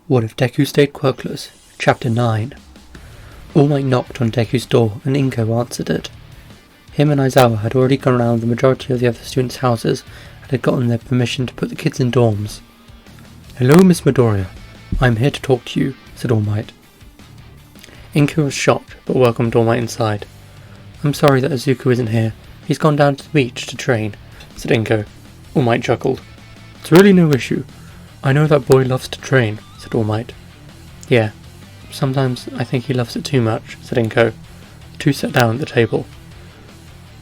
What if Deku stayed quirkless? Chapter 9. All Might knocked on Deku's door and Inko answered it. Him and Aizawa had already gone around the majority of the other students' houses and had gotten their permission to put the kids in dorms. "Hello, Miss Midoriya. I'm here to talk to you," said All Might. Inko was shocked, but welcomed All Might inside. "I'm sorry that Izuku isn't here. He's gone down to the beach to train," said Inko. All Might chuckled. "It's really no issue. I know that boy loves to train," said All Might. "Yeah, sometimes I think he loves it too much," said Inko. The two sat down at the table.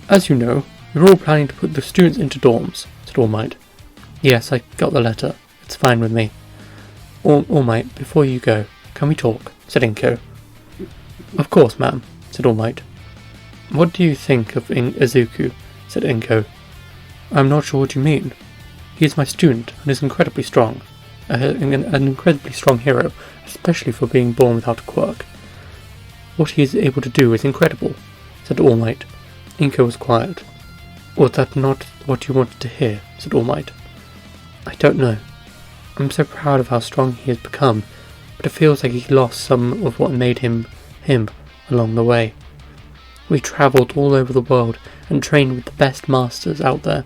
"As you know, we're all planning to put the students into dorms," said All Might. "Yes, I got the letter. It's fine with me." All Might, before you go, can we talk?" said Inko. "Of course, ma'am," said All Might. "What do you think of Izuku?" said Inko. "I'm not sure what you mean. He is my student and is incredibly strong. An incredibly strong hero, especially for being born without a quirk. What he is able to do is incredible," said All Might. Inko was quiet. "Was that not what you wanted to hear?" said All Might. "I don't know. I'm so proud of how strong he has become, but it feels like he lost some of what made him along the way. We travelled all over the world and trained with the best masters out there.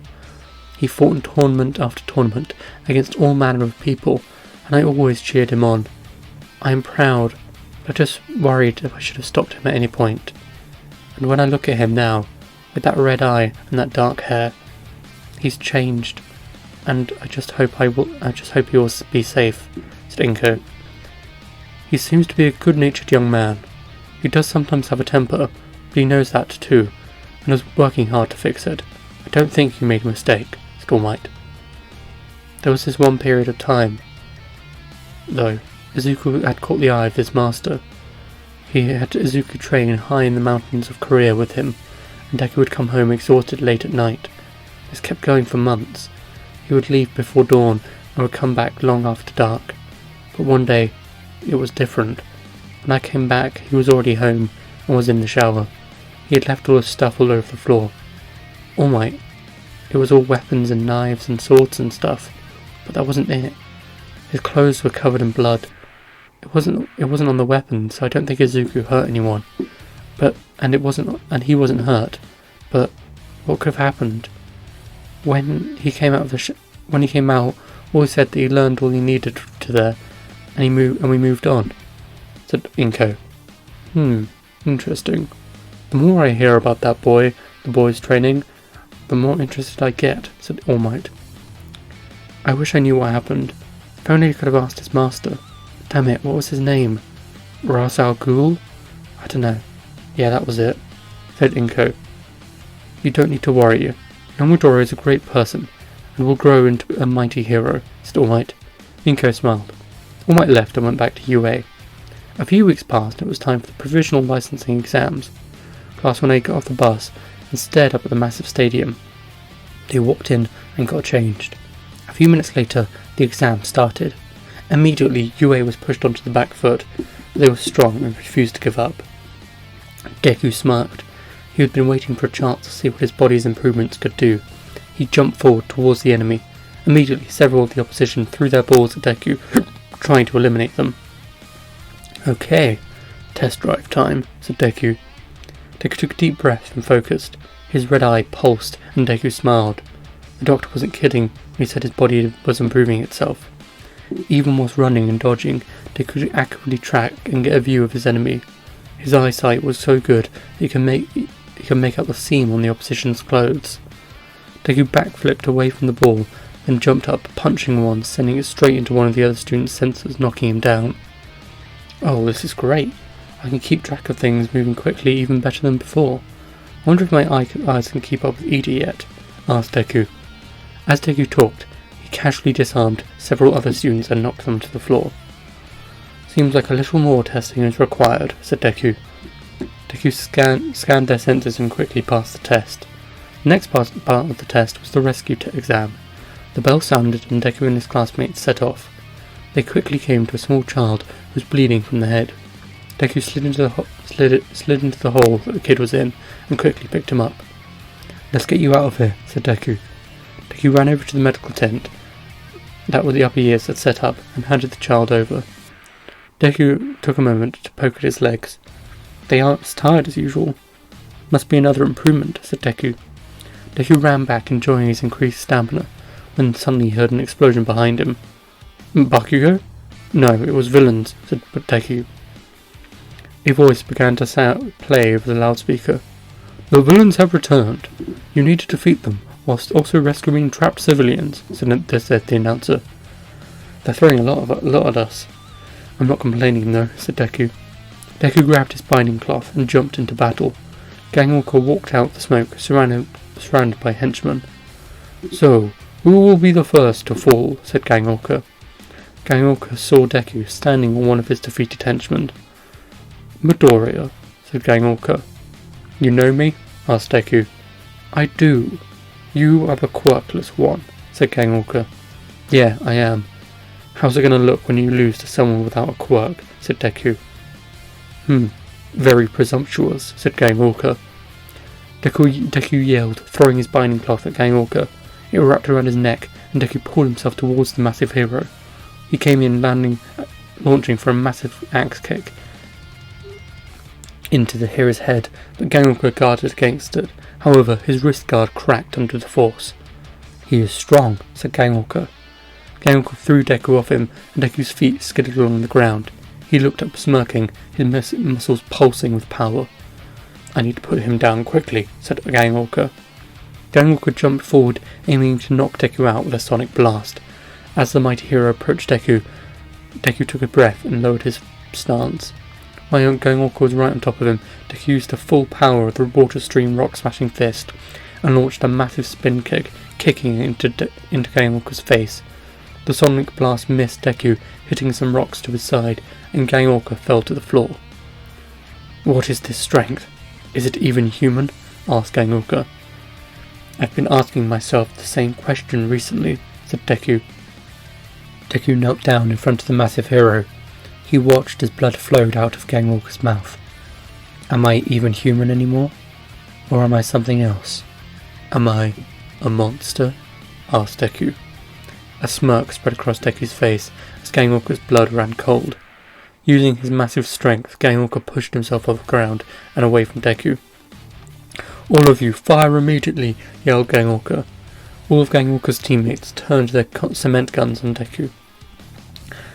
He fought in tournament after tournament against all manner of people, and I always cheered him on. I am proud, but I just worried if I should have stopped him at any point. And when I look at him now, with that red eye and that dark hair, he's changed, and I just hope he will be safe," said Inko. "He seems to be a good-natured young man. He does sometimes have a temper, but he knows that too, and is working hard to fix it. I don't think he made a mistake," said All Might. "There was this one period of time, though, Izuku had caught the eye of his master. He had Izuku train high in the mountains of Korea with him, and Deku would come home exhausted late at night. This kept going for months. He would leave before dawn and would come back long after dark. But one day, it was different. When I came back, he was already home and was in the shower. He had left all his stuff all over the floor. All Might, it was all weapons and knives and swords and stuff, but that wasn't it. His clothes were covered in blood. It wasn't on the weapons, so I don't think Izuku hurt anyone. And he wasn't hurt. But what could have happened? When he came out, all he said that he learned all he needed to there, and we moved on," said Inko. Interesting. The more I hear about that boy, the boy's training, the more interested I get," said All Might. "I wish I knew what happened. If only I could have asked his master. Damn it, what was his name? Ras Al Ghul? I don't know. Yeah, that was it," said Inko. "You don't need to worry. Midoriya is a great person, and will grow into a mighty hero," said All Might. Inko smiled. All Might left and went back to UA. A few weeks passed and it was time for the provisional licensing exams. Class 1A got off the bus and stared up at the massive stadium. They walked in and got changed. A few minutes later, the exam started. Immediately, UA was pushed onto the back foot, but they were strong and refused to give up. Deku smirked. He had been waiting for a chance to see what his body's improvements could do. He jumped forward towards the enemy. Immediately, several of the opposition threw their balls at Deku, trying to eliminate them. "Okay, test drive time," said Deku. Deku took a deep breath and focused. His red eye pulsed, and Deku smiled. The doctor wasn't kidding when he said his body was improving itself. Even whilst running and dodging, Deku could accurately track and get a view of his enemy. His eyesight was so good that he could make out the seam on the opposition's clothes. Deku backflipped away from the ball, then jumped up, punching one, sending it straight into one of the other students' sensors, knocking him down. "Oh, this is great. I can keep track of things moving quickly even better than before. I wonder if my eyes can keep up with Ida yet?" asked Deku. As Deku talked, he casually disarmed several other students and knocked them to the floor. "Seems like a little more testing is required," said Deku. Deku scanned their sensors and quickly passed the test. The next part of the test was the rescue exam. The bell sounded and Deku and his classmates set off. They quickly came to a small child who was bleeding from the head. Deku slid into the hole that the kid was in and quickly picked him up. "Let's get you out of here," said Deku. Deku ran over to the medical tent that the upper years had set up and handed the child over. Deku took a moment to poke at his legs. They aren't as tired as usual. Must be another improvement, said Deku. Deku ran back, enjoying his increased stamina, when suddenly he heard an explosion behind him. Bakugo? No, it was villains, said Deku. A voice began to play over the loudspeaker. The villains have returned. You need to defeat them, whilst also rescuing trapped civilians, said the announcer. They're throwing a lot at us. I'm not complaining though, said Deku. Deku grabbed his binding cloth and jumped into battle. Gangwalker walked out of the smoke, surrounded by henchmen. So, who will be the first to fall, said Gangwalker. Gangwalker saw Deku standing on one of his defeated henchmen. Midoriya, said Gangwalker. You know me? Asked Deku. I do. You are the Quirkless one, said Gangwalker. Yeah, I am. How's it going to look when you lose to someone without a quirk, said Deku. Very presumptuous, said Gangwalker. Deku yelled, throwing his binding cloth at Gangwalker. It wrapped around his neck, and Deku pulled himself towards the massive hero. He came in, launching for a massive axe kick into the hero's head, but Gangwalker guarded against it. However, his wrist guard cracked under the force. He is strong, said Gangwalker. Gangwalker threw Deku off him, and Deku's feet skidded along the ground. He looked up smirking, his muscles pulsing with power. I need to put him down quickly, said Gangwalker. Gangwalker jumped forward, aiming to knock Deku out with a sonic blast. As the mighty hero approached Deku, Deku took a breath and lowered his stance. While Gangwalker was right on top of him, Deku used the full power of the water stream rock-smashing fist and launched a massive spin kick, kicking into Gangwalker's face. The sonic blast missed Deku, hitting some rocks to his side, and Gangwalker fell to the floor. What is this strength? Is it even human? Asked Gangwalker. I've been asking myself the same question recently, said Deku. Deku knelt down in front of the massive hero. He watched as blood flowed out of Gangwalker's mouth. Am I even human anymore? Or am I something else? Am I a monster? Asked Deku. A smirk spread across Deku's face as Gangwalker's blood ran cold. Using his massive strength, Gangwalker pushed himself off the ground and away from Deku. All of you, fire immediately, yelled Gangwalker. All of Gangwalker's teammates turned their cement guns on Deku.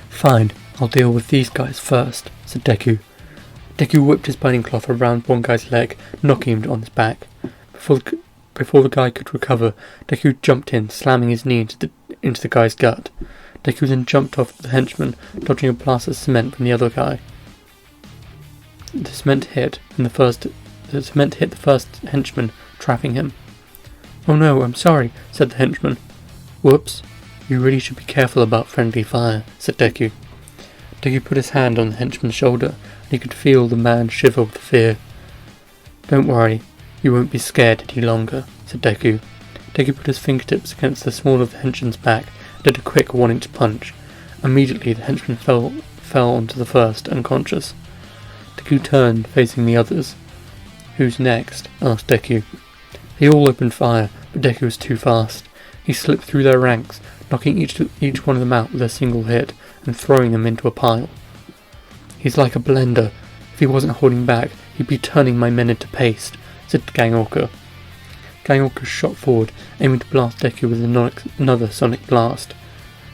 Fine, I'll deal with these guys first, said Deku. Deku whipped his binding cloth around one guy's leg, knocking him on his back. Before the guy could recover, Deku jumped in, slamming his knee into the guy's gut. Deku then jumped off the henchman, dodging a blast of cement from the other guy. The cement hit the first henchman, trapping him. Oh no, I'm sorry, said the henchman. Whoops, you really should be careful about friendly fire, said Deku. Deku put his hand on the henchman's shoulder, and he could feel the man shiver with fear. Don't worry, you won't be scared any longer, said Deku. Deku put his fingertips against the small of the henchman's back and did a quick 1-inch punch. Immediately the henchman fell onto the first, unconscious. Deku turned, facing the others. Who's next? Asked Deku. They all opened fire, but Deku was too fast. He slipped through their ranks, knocking each one of them out with a single hit and throwing them into a pile. He's like a blender. If he wasn't holding back, he'd be turning my men into paste, said Gangwalker. Gangwalker shot forward, aiming to blast Deku with another sonic blast.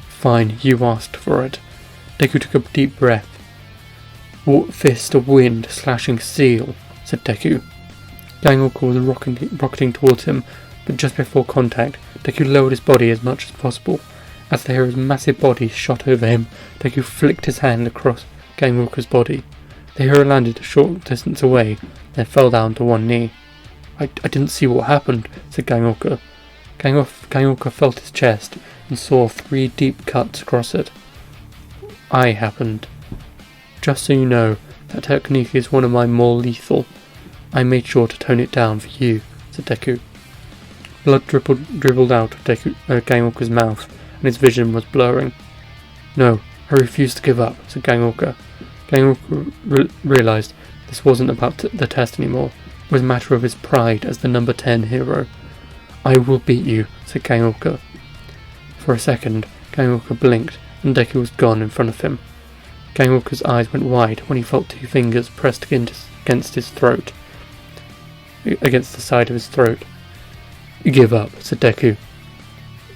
Fine, you asked for it. Deku took a deep breath. Fist of wind slashing steel, said Deku. Gangwalker was rocketing towards him, but just before contact, Deku lowered his body as much as possible. As the hero's massive body shot over him, Deku flicked his hand across Gangwalker's body. The hero landed a short distance away, then fell down to one knee. I didn't see what happened, said Gangwalker. Gangwalker felt his chest and saw 3 deep cuts across it. I happened. Just so you know, that technique is one of my more lethal. I made sure to tone it down for you, said Deku. Blood dribbled out of Gangwalker's mouth, and his vision was blurring. No, I refuse to give up, said Gangwalker. Gangwalker realised this wasn't about the test anymore. It was a matter of his pride as the number 10 hero. I will beat you, said Gangwalker. For a second, Gangwalker blinked, and Deku was gone in front of him. Gangwalker's eyes went wide when he felt 2 fingers pressed against his throat. Against the side of his throat. "You give up," said Deku.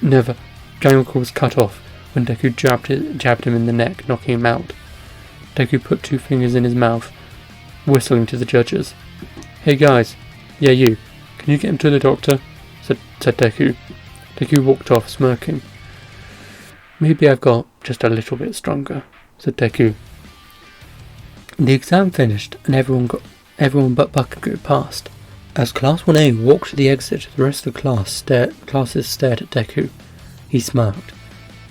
"Never." Gangwalker was cut off when Deku jabbed him in the neck, knocking him out. Deku put 2 fingers in his mouth, whistling to the judges. "Hey guys, yeah you, can you get him to the doctor?" said Deku. Deku walked off, smirking. "Maybe I've got just a little bit stronger," said Deku. The exam finished and everyone but Bakugo passed. As Class 1A walked to the exit, the rest of the classes stared at Deku. He smirked.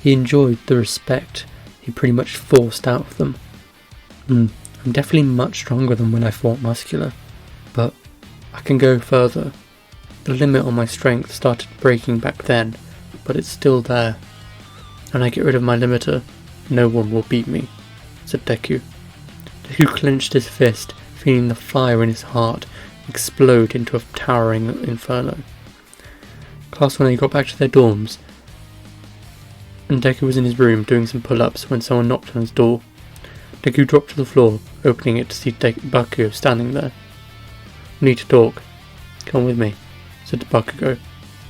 He enjoyed the respect he pretty much forced out of them. I'm definitely much stronger than when I fought Muscular, but I can go further. The limit on my strength started breaking back then, but it's still there. When I get rid of my limiter, no one will beat me, said Deku. Deku clenched his fist, feeling the fire in his heart explode into a towering inferno. Class 1A got back to their dorms, and Deku was in his room doing some pull-ups when someone knocked on his door. Deku dropped to the floor, opening it to see Bakugo standing there. "We need to talk. Come with me," said Bakugo.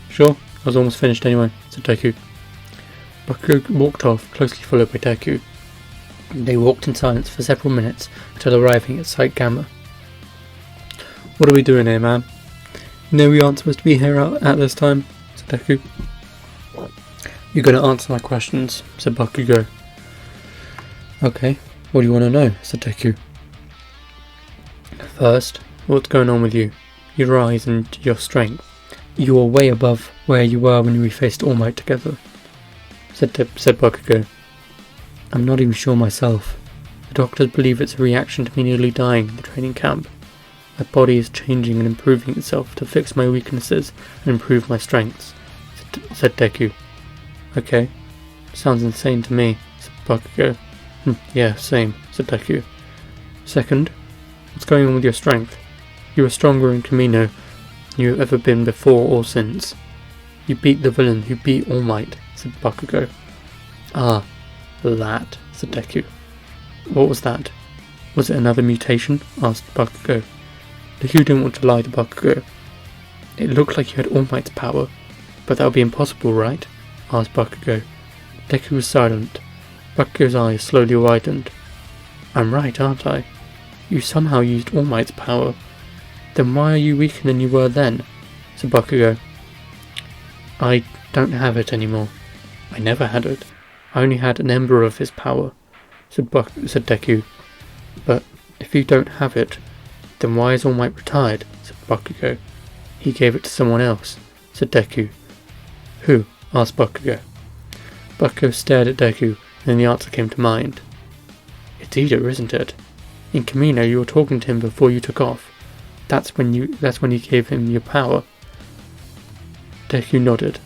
"Sure, I was almost finished anyway," said Deku. Bakugo walked off, closely followed by Deku. They walked in silence for several minutes until arriving at Site Gamma. "What are we doing here, man? You know we aren't supposed to be here at this time," said Deku. "You're going to answer my questions," said Bakugo. "Okay, what do you want to know?" said Deku. "First, what's going on with you? Your eyes and your strength. You are way above where you were when we faced All Might together," said Bakugo. "I'm not even sure myself. The doctors believe it's a reaction to me nearly dying in the training camp. My body is changing and improving itself to fix my weaknesses and improve my strengths," said Deku. "Okay, sounds insane to me," said Bakugo. "Yeah, same," said Deku. "Second, what's going on with your strength? You are stronger in Kamino than you've ever been before or since. You beat the villain who beat All Might," said Bakugo. "Ah, that," said Deku. "What was that? Was it another mutation?" asked Bakugo. Deku didn't want to lie to Bakugo. "It looked like you had All Might's power, but that would be impossible, right?" asked Bakugo. Deku was silent. Bakugo's eyes slowly widened. "I'm right, aren't I? You somehow used All Might's power. Then why are you weaker than you were then?" said Bakugo. "I don't have it anymore. I never had it. I only had an ember of his power," said Deku. "But if you don't have it, then why is All Might retired?" said Bakugo. "He gave it to someone else," said Deku. "Who?" asked Bakugo. Bakugo stared at Deku, and then the answer came to mind. "It's Ida, isn't it? In Kamino you were talking to him before you took off. That's when you gave him your power." Deku nodded.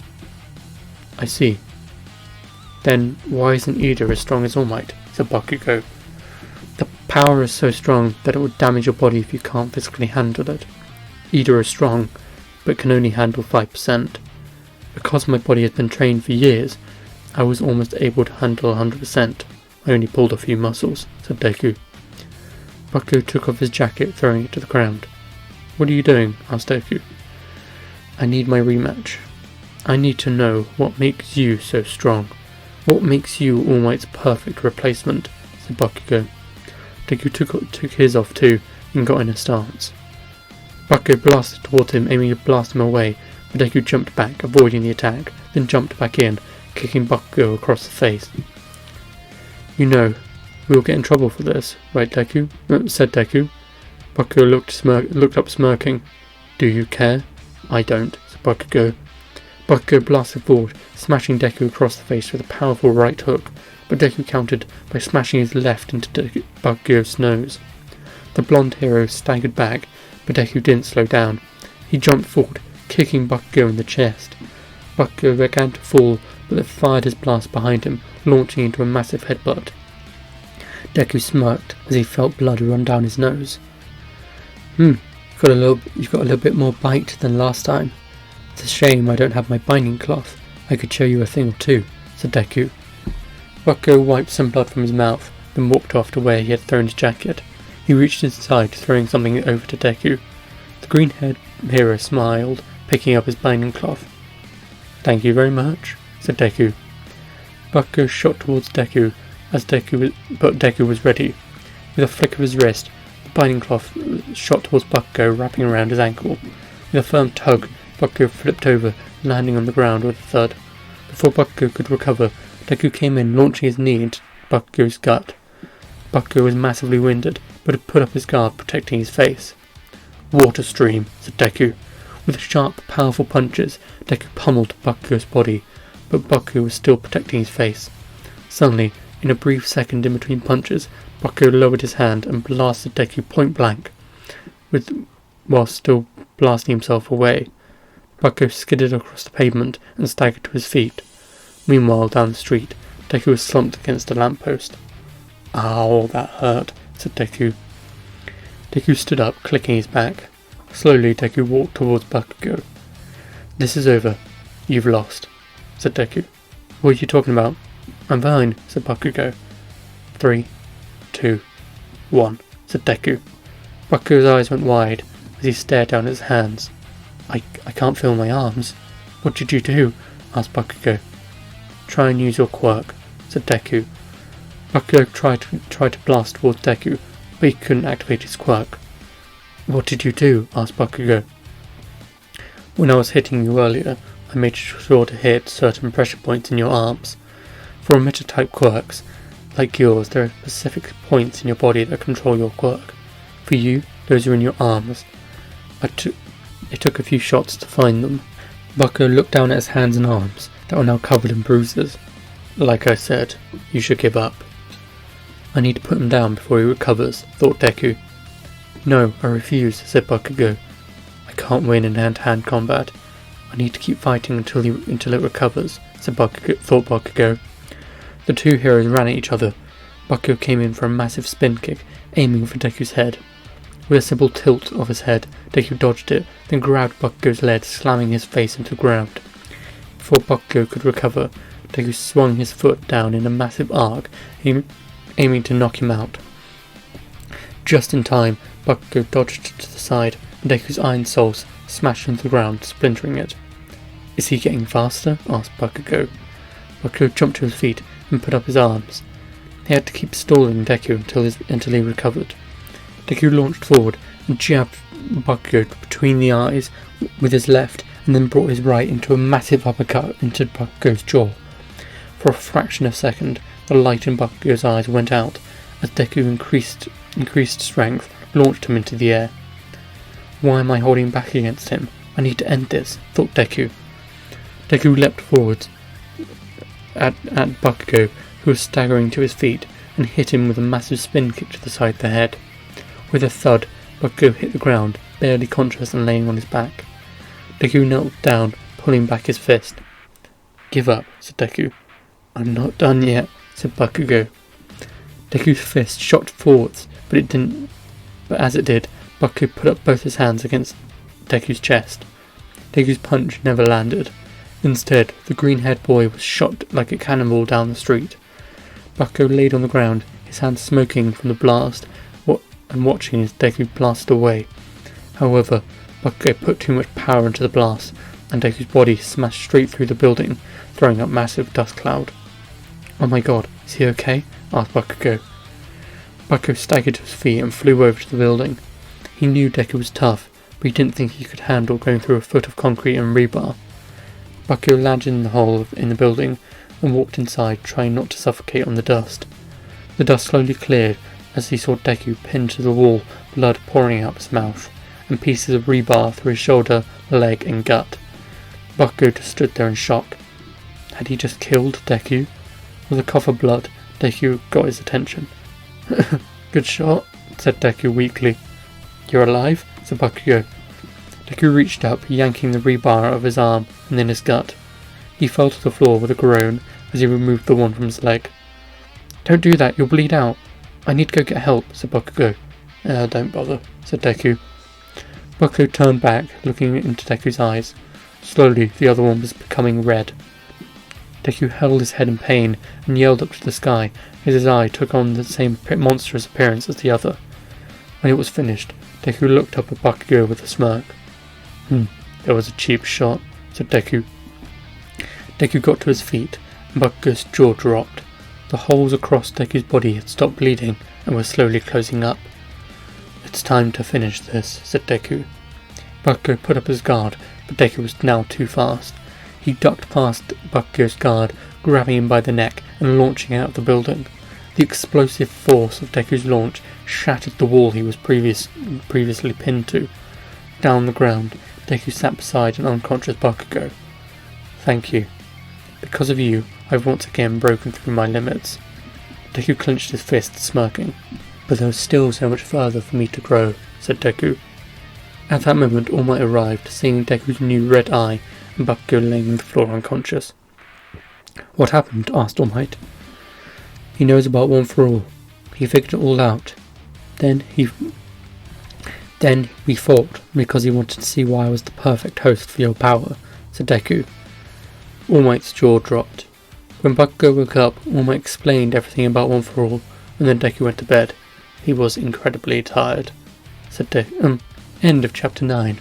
"I see. Then why isn't Ida as strong as All Might?" said Bakugo. "The power is so strong that it would damage your body if you can't physically handle it. Ida is strong, but can only handle 5%. Because my body has been trained for years, I was almost able to handle 100%. I only pulled a few muscles," said Deku. Bakugo took off his jacket, throwing it to the ground. "What are you doing?" asked Deku. "I need my rematch. I need to know what makes you so strong. What makes you All Might's perfect replacement," said Bakugo. Deku took his off too, and got in a stance. Bakugo blasted towards him, aiming to blast him away, but Deku jumped back, avoiding the attack, then jumped back in, kicking Bakugo across the face. "You know, we'll get in trouble for this, right, Deku?" said Deku. Bakugo looked up smirking. "Do you care?" "I don't," said Bakugo. Bakugo blasted forward, smashing Deku across the face with a powerful right hook, but Deku countered by smashing his left into Bakugo's nose. The blonde hero staggered back, but Deku didn't slow down. He jumped forward, kicking Bakugo in the chest. Bakugo began to fall, but then fired his blast behind him, launching into a massive headbutt. Deku smirked as he felt blood run down his nose. You've got a little bit more bite than last time. It's a shame I don't have my binding cloth. I could show you a thing or two," said Deku. Bakugo wiped some blood from his mouth, then walked off to where he had thrown his jacket. He reached inside, throwing something over to Deku. The green-haired hero smiled, picking up his binding cloth. "Thank you very much," said Deku. Bakugo shot towards Deku, but Deku was ready. With a flick of his wrist, the binding cloth shot towards Bakugo, wrapping around his ankle. With a firm tug, Bakugo flipped over, landing on the ground with a thud. Before Bakugo could recover, Deku came in, launching his knee into Bakugo's gut. Bakugo was massively winded, but had put up his guard, protecting his face. "Water stream," said Deku. With sharp, powerful punches, Deku pummeled Bakugo's body, but Bakugo was still protecting his face. Suddenly, in a brief second in between punches, Bakugo lowered his hand and blasted Deku point blank, while still blasting himself away. Bakugo skidded across the pavement and staggered to his feet. Meanwhile, down the street, Deku was slumped against a lamppost. "Ow, that hurt," said Deku. Deku stood up, clicking his back. Slowly, Deku walked towards Bakugo. "This is over. You've lost," said Deku. "What are you talking about?" "I'm fine," said Bakugo. 3, 2, 1, said Deku. Bakugo's eyes went wide as he stared down at his hands. I can't feel my arms." "What did you do?" asked Bakugo. "Try and use your quirk," said Deku. Bakugo tried to blast towards Deku, but he couldn't activate his quirk. "What did you do?" asked Bakugo. "When I was hitting you earlier, I made sure to hit certain pressure points in your arms. For emitter-type quirks, like yours, there are specific points in your body that control your quirk. For you, those are in your arms. It took a few shots to find them." Bakugo looked down at his hands and arms that were now covered in bruises. "Like I said, you should give up." "I need to put him down before he recovers," thought Deku. "No, I refuse," said Bakugo. "I can't win in hand-to-hand combat. I need to keep fighting until it recovers," thought Bakugo. The two heroes ran at each other. Bakugo came in for a massive spin kick, aiming for Deku's head. With a simple tilt of his head, Deku dodged it, then grabbed Bakugo's leg, slamming his face into the ground. Before Bakugo could recover, Deku swung his foot down in a massive arc, aiming to knock him out. Just in time, Bakugo dodged to the side, and Deku's iron soul smashed into the ground, splintering it. "Is he getting faster?" asked Bakugo. Bakugo jumped to his feet and put up his arms. He had to keep stalling Deku until he recovered. Deku launched forward and jabbed Bakugo between the eyes with his left, and then brought his right into a massive uppercut into Bakugo's jaw. For a fraction of a second, the light in Bakugo's eyes went out as Deku increased strength, launched him into the air. "Why am I holding back against him? I need to end this," thought Deku. Deku leapt forwards at Bakugo, who was staggering to his feet, and hit him with a massive spin kick to the side of the head. With a thud, Bakugo hit the ground, barely conscious and laying on his back. Deku knelt down, pulling back his fist. "Give up," said Deku. "I'm not done yet," said Bakugo. Deku's fist shot forwards, but as it did, Bakugo put up both his hands against Deku's chest. Deku's punch never landed. Instead, the green-haired boy was shot like a cannonball down the street. Bakugo laid on the ground, his hands smoking from the blast, and watching as Deku blasted away. However, Bakugo put too much power into the blast, and Deku's body smashed straight through the building, throwing up massive dust cloud. "Oh my god, is he okay?" asked Bakugo. Bakugo staggered to his feet and flew over to the building. He knew Deku was tough, but he didn't think he could handle going through a foot of concrete and rebar. Bakugo landed in the hole in the building and walked inside, trying not to suffocate on the dust. The dust slowly cleared as he saw Deku pinned to the wall, blood pouring out his mouth, and pieces of rebar through his shoulder, leg and gut. Bakugo just stood there in shock. Had he just killed Deku? With a cough of blood, Deku got his attention. "Good shot," said Deku weakly. "You're alive?" said Bakugo. Deku reached up, yanking the rebar out of his arm and then his gut. He fell to the floor with a groan as he removed the one from his leg. "Don't do that, you'll bleed out." "I need to go get help," said Bakugo. Don't bother," said Deku. Bakugo turned back, looking into Deku's eyes. Slowly, the other one was becoming red. Deku held his head in pain and yelled up to the sky as his eye took on the same monstrous appearance as the other. When it was finished, Deku looked up at Bakugo with a smirk. That was a cheap shot, said Deku. Deku got to his feet, and Bakugo's jaw dropped. The holes across Deku's body had stopped bleeding and were slowly closing up. It's time to finish this, said Deku. Bakugo put up his guard, but Deku was now too fast. He ducked past Bakugo's guard, grabbing him by the neck and launching out of the building. The explosive force of Deku's launch shattered the wall he was previously pinned to. Down on the ground, Deku sat beside an unconscious Bakugo. Thank you. Because of you, I've once again broken through my limits. Deku clenched his fists, smirking. But there was still so much further for me to grow, said Deku. At that moment, All Might arrived, seeing Deku's new red eye and Bakugo laying on the floor unconscious. What happened? Asked All Might. He knows about One for All. He figured it all out. Then we fought, because he wanted to see why I was the perfect host for your power, said Deku. All Might's jaw dropped. When Bakugo woke up, All Might explained everything about One for All, and then Deku went to bed. He was incredibly tired. Said Deku. End of chapter 9.